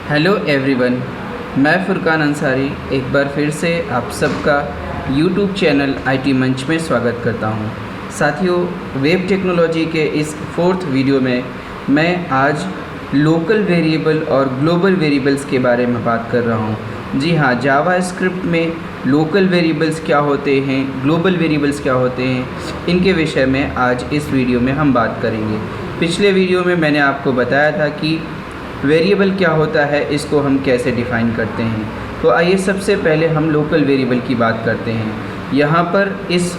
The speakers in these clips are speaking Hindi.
हेलो एवरीवन, मैं फुरकान अंसारी एक बार फिर से आप सबका यूट्यूब चैनल आईटी मंच में स्वागत करता हूं। साथियों, वेब टेक्नोलॉजी के इस 4th वीडियो में मैं आज लोकल वेरिएबल और ग्लोबल वेरिएबल्स के बारे में बात कर रहा हूं। जी हाँ, जावा स्क्रिप्ट में लोकल वेरिएबल्स क्या होते हैं, ग्लोबल वेरिएबल्स क्या होते हैं, इनके विषय में आज इस वीडियो में हम बात करेंगे। पिछले वीडियो में मैंने आपको बताया था कि वेरिएबल क्या होता है, इसको हम कैसे डिफ़ाइन करते हैं। तो आइए सबसे पहले हम लोकल वेरिएबल की बात करते हैं। यहाँ पर इस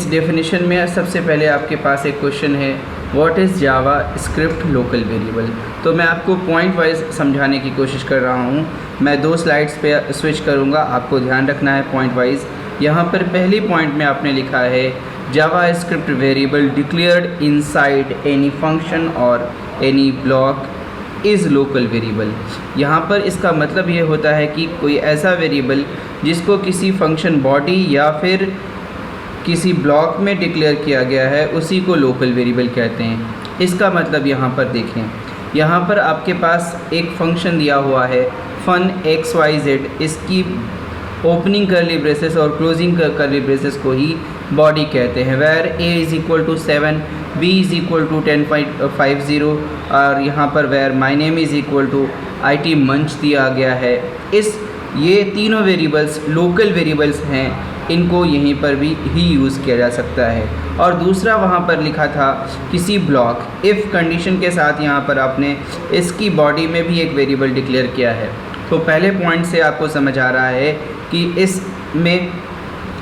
डेफिनेशन में सबसे पहले आपके पास एक क्वेश्चन है, what is Java script local variable. तो मैं आपको पॉइंट वाइज समझाने की कोशिश कर रहा हूँ। मैं 2 स्लाइड्स पे स्विच करूँगा, आपको ध्यान रखना है पॉइंट वाइज। यहाँ पर पहली पॉइंट में आपने लिखा है JavaScript variable declared inside any function और any block is local variable. यहाँ पर इसका मतलब ये होता है कि कोई ऐसा वेरिएबल जिसको किसी फंक्शन बॉडी या फिर किसी ब्लॉक में डिक्लेयर किया गया है, उसी को लोकल वेरिएबल कहते हैं। इसका मतलब यहाँ पर देखें, यहाँ पर आपके पास एक फंक्शन दिया हुआ है फन xyz, इसकी ओपनिंग करली ब्रेसेस और क्लोजिंग करली ब्रेसेस को ही बॉडी कहते हैं। वेयर a = 7, b = 10.50 और यहाँ पर वेयर माई नेम IT मंच दिया गया है। ये तीनों वेरिएबल्स लोकल वेरिएबल्स हैं, इनको यहीं पर भी ही यूज़ किया जा सकता है। और दूसरा वहाँ पर लिखा था किसी ब्लॉक इफ़ कंडीशन के साथ, यहाँ पर आपने इसकी बॉडी में भी एक वेरिएबल डिक्लेयर किया है। तो पहले पॉइंट से आपको समझ आ रहा है कि इसमें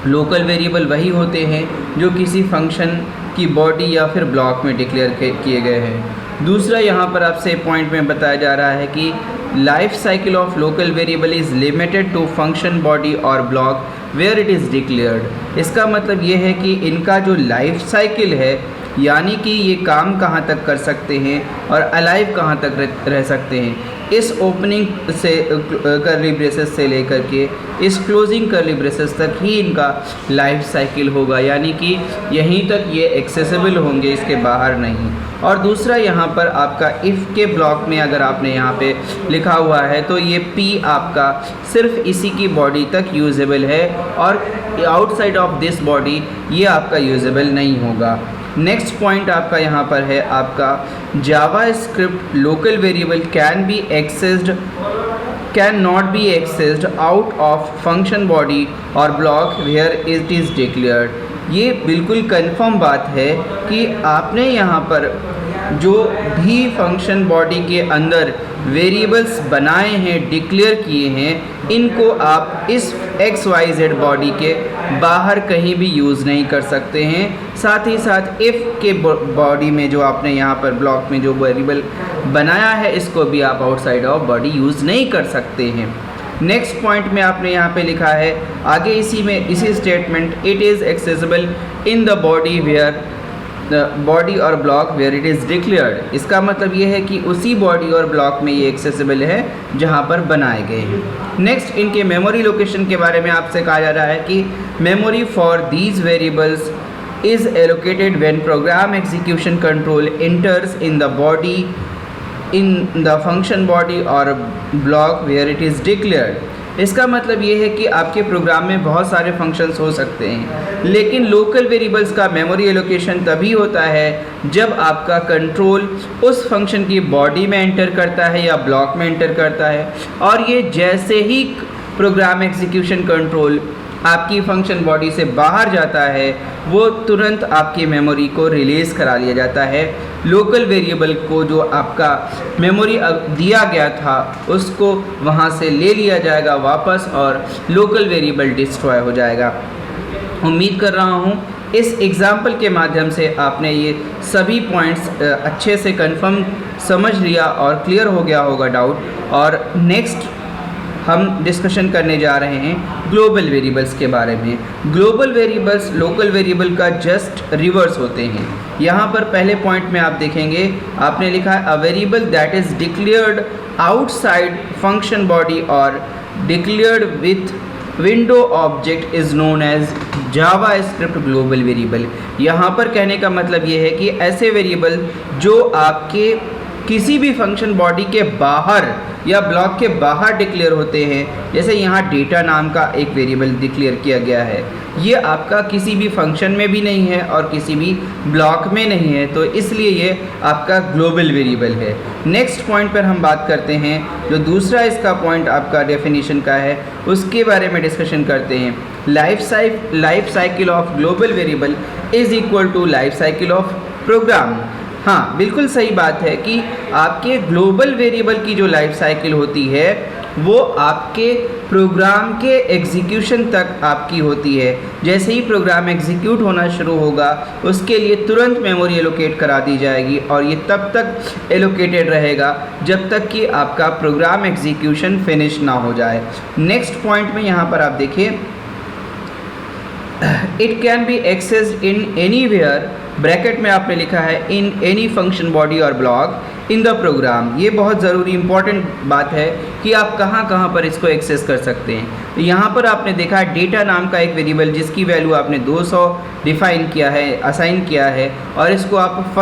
लोकल वेरिएबल वही होते हैं जो किसी फंक्शन की बॉडी या फिर ब्लॉक में डिक्लेयर किए गए हैं। दूसरा यहाँ पर आपसे पॉइंट में बताया जा रहा है कि life cycle of local variable is limited to function body और block where it is declared. इसका मतलब ये है कि इनका जो लाइफ साइकिल है, यानी कि ये काम कहाँ तक कर सकते हैं और अलाइव कहाँ तक रह सकते हैं, इस ओपनिंग से करली ब्रेसेस से लेकर के इस क्लोजिंग करली ब्रेसेस तक ही इनका लाइफ साइकिल होगा, यानी कि यहीं तक ये एक्सेसिबल होंगे, इसके बाहर नहीं। और दूसरा यहाँ पर आपका इफ़ के ब्लॉक में अगर आपने यहाँ पे लिखा हुआ है तो ये p आपका सिर्फ इसी की बॉडी तक यूजेबल है और आउटसाइड ऑफ दिस बॉडी ये आपका यूजेबल नहीं होगा। नेक्स्ट पॉइंट आपका यहाँ पर है, आपका JavaScript local variable can not be accessed out of function body और block where it is declared. ये बिल्कुल कंफर्म बात है कि आपने यहाँ पर जो भी फंक्शन बॉडी के अंदर वेरिएबल्स बनाए हैं, डिक्लेयर किए हैं, इनको आप इस XYZ बॉडी के बाहर कहीं भी यूज़ नहीं कर सकते हैं। साथ ही साथ इफ़ के बॉडी में जो आपने यहाँ पर ब्लॉक में जो वेरिएबल बनाया है, इसको भी आप आउटसाइड ऑफ बॉडी यूज़ नहीं कर सकते हैं। नेक्स्ट पॉइंट में आपने यहाँ पे लिखा है आगे इसी statement, it is accessible in the body where body और block where it is declared. इसका मतलब ये है कि उसी बॉडी और ब्लॉक में ये एक्सेसिबल है जहाँ पर बनाए गए हैं। नेक्स्ट, इनके मेमोरी लोकेशन के बारे में आपसे कहा जा रहा है कि memory for these variables is allocated when program execution control enters in the body in the function body और block where it is declared. इसका मतलब ये है कि आपके प्रोग्राम में बहुत सारे फंक्शंस हो सकते हैं, लेकिन लोकल वेरिएबल्स का मेमोरी एलोकेशन तभी होता है जब आपका कंट्रोल उस फंक्शन की बॉडी में एंटर करता है या ब्लॉक में एंटर करता है, और ये जैसे ही प्रोग्राम एग्जीक्यूशन कंट्रोल आपकी फंक्शन बॉडी से बाहर जाता है, वो तुरंत आपकी मेमोरी को रिलीज़ करा लिया जाता है। लोकल वेरिएबल को जो आपका मेमोरी दिया गया था उसको वहाँ से ले लिया जाएगा वापस और लोकल वेरिएबल डिस्ट्रॉय हो जाएगा। उम्मीद कर रहा हूँ इस एग्ज़ाम्पल के माध्यम से आपने ये सभी पॉइंट्स अच्छे से कंफर्म समझ लिया और क्लियर हो गया होगा डाउट। और नेक्स्ट हम डिस्कशन करने जा रहे हैं ग्लोबल वेरिएबल्स के बारे में। ग्लोबल वेरिएबल्स लोकल वेरिएबल का जस्ट रिवर्स होते हैं। यहाँ पर पहले पॉइंट में आप देखेंगे, आपने लिखा है a variable that is declared outside function body और declared with window object is known as JavaScript global variable. यहाँ पर कहने का मतलब ये है कि ऐसे वेरिएबल जो आपके किसी भी फंक्शन बॉडी के बाहर या ब्लॉक के बाहर डिक्लेयर होते हैं, जैसे यहाँ डेटा नाम का एक वेरिएबल डिक्लेयर किया गया है, ये आपका किसी भी फंक्शन में भी नहीं है और किसी भी ब्लॉक में नहीं है, तो इसलिए ये आपका ग्लोबल वेरिएबल है। नेक्स्ट पॉइंट पर हम बात करते हैं, जो दूसरा इसका पॉइंट आपका डेफिनेशन का है उसके बारे में डिस्कशन करते हैं। Life cycle of global variable is equal to life cycle of program. हाँ, बिल्कुल सही बात है कि आपके ग्लोबल वेरिएबल की जो लाइफ साइकिल होती है वो आपके प्रोग्राम के एग्जीक्यूशन तक आपकी होती है। जैसे ही प्रोग्राम एग्जीक्यूट होना शुरू होगा उसके लिए तुरंत मेमोरी एलोकेट करा दी जाएगी और ये तब तक एलोकेटेड रहेगा जब तक कि आपका प्रोग्राम एग्जीक्यूशन फिनिश ना हो जाए। नेक्स्ट पॉइंट में यहाँ पर आप देखिए, it can be accessed in anywhere, bracket में आपने लिखा है इन एनी फंक्शन बॉडी और ब्लॉक इन द प्रोग्राम। ये बहुत ज़रूरी इंपॉर्टेंट बात है कि आप कहाँ कहाँ पर इसको एक्सेस कर सकते हैं। तो यहाँ पर आपने देखा है डेटा नाम का एक वेरिएबल जिसकी वैल्यू आपने 200 डिफ़ाइन किया है, असाइन किया है, और इसको आप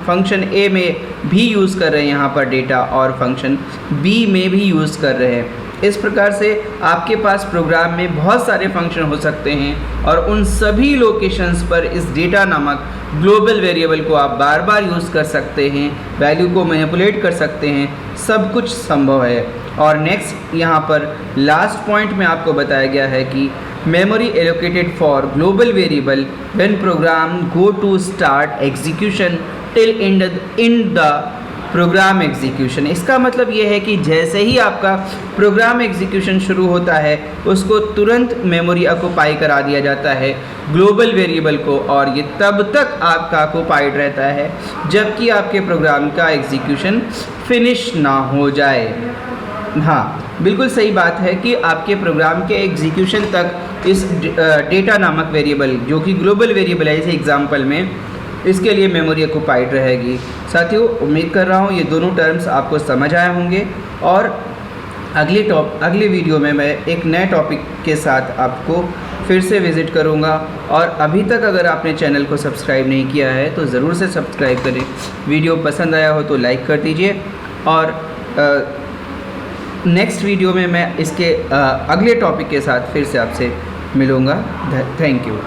फंक्शन ए में भी यूज़ कर रहे हैं यहाँ पर डेटा, और फंक्शन बी में भी यूज़ कर रहे हैं। इस प्रकार से आपके पास प्रोग्राम में बहुत सारे फंक्शन हो सकते हैं और उन सभी लोकेशंस पर इस डेटा नामक ग्लोबल वेरिएबल को आप बार बार यूज़ कर सकते हैं, वैल्यू को मैनिपुलेट कर सकते हैं, सब कुछ संभव है। और नेक्स्ट यहाँ पर लास्ट पॉइंट में आपको बताया गया है कि memory allocated for global variable when program go to start execution till in the program execution. इसका मतलब ये है कि जैसे ही आपका प्रोग्राम एग्जीक्यूशन शुरू होता है उसको तुरंत मेमोरी ऑक्युपाई करा दिया जाता है ग्लोबल वेरिएबल को, और ये तब तक आपका ऑक्युपाइड रहता है जबकि आपके प्रोग्राम का एग्जीक्यूशन फिनिश ना हो जाए। हाँ, बिल्कुल सही बात है कि आपके प्रोग्राम के एग्जीक्यूशन तक इस डेटा नामक वेरिएबल जो कि ग्लोबल वेरिएबल है, इस एग्जाम्पल में इसके लिए मेमोरी ऑक्युपाइड रहेगी। साथियों, उम्मीद कर रहा हूँ ये दोनों टर्म्स आपको समझ आए होंगे, और अगली वीडियो में मैं एक नए टॉपिक के साथ आपको फिर से विज़िट करूँगा। और अभी तक अगर आपने चैनल को सब्सक्राइब नहीं किया है तो ज़रूर से सब्सक्राइब करें। वीडियो पसंद आया हो तो लाइक कर दीजिए, और नेक्स्ट वीडियो में मैं इसके अगले टॉपिक के साथ फिर से आपसे मिलूँगा। Thank you.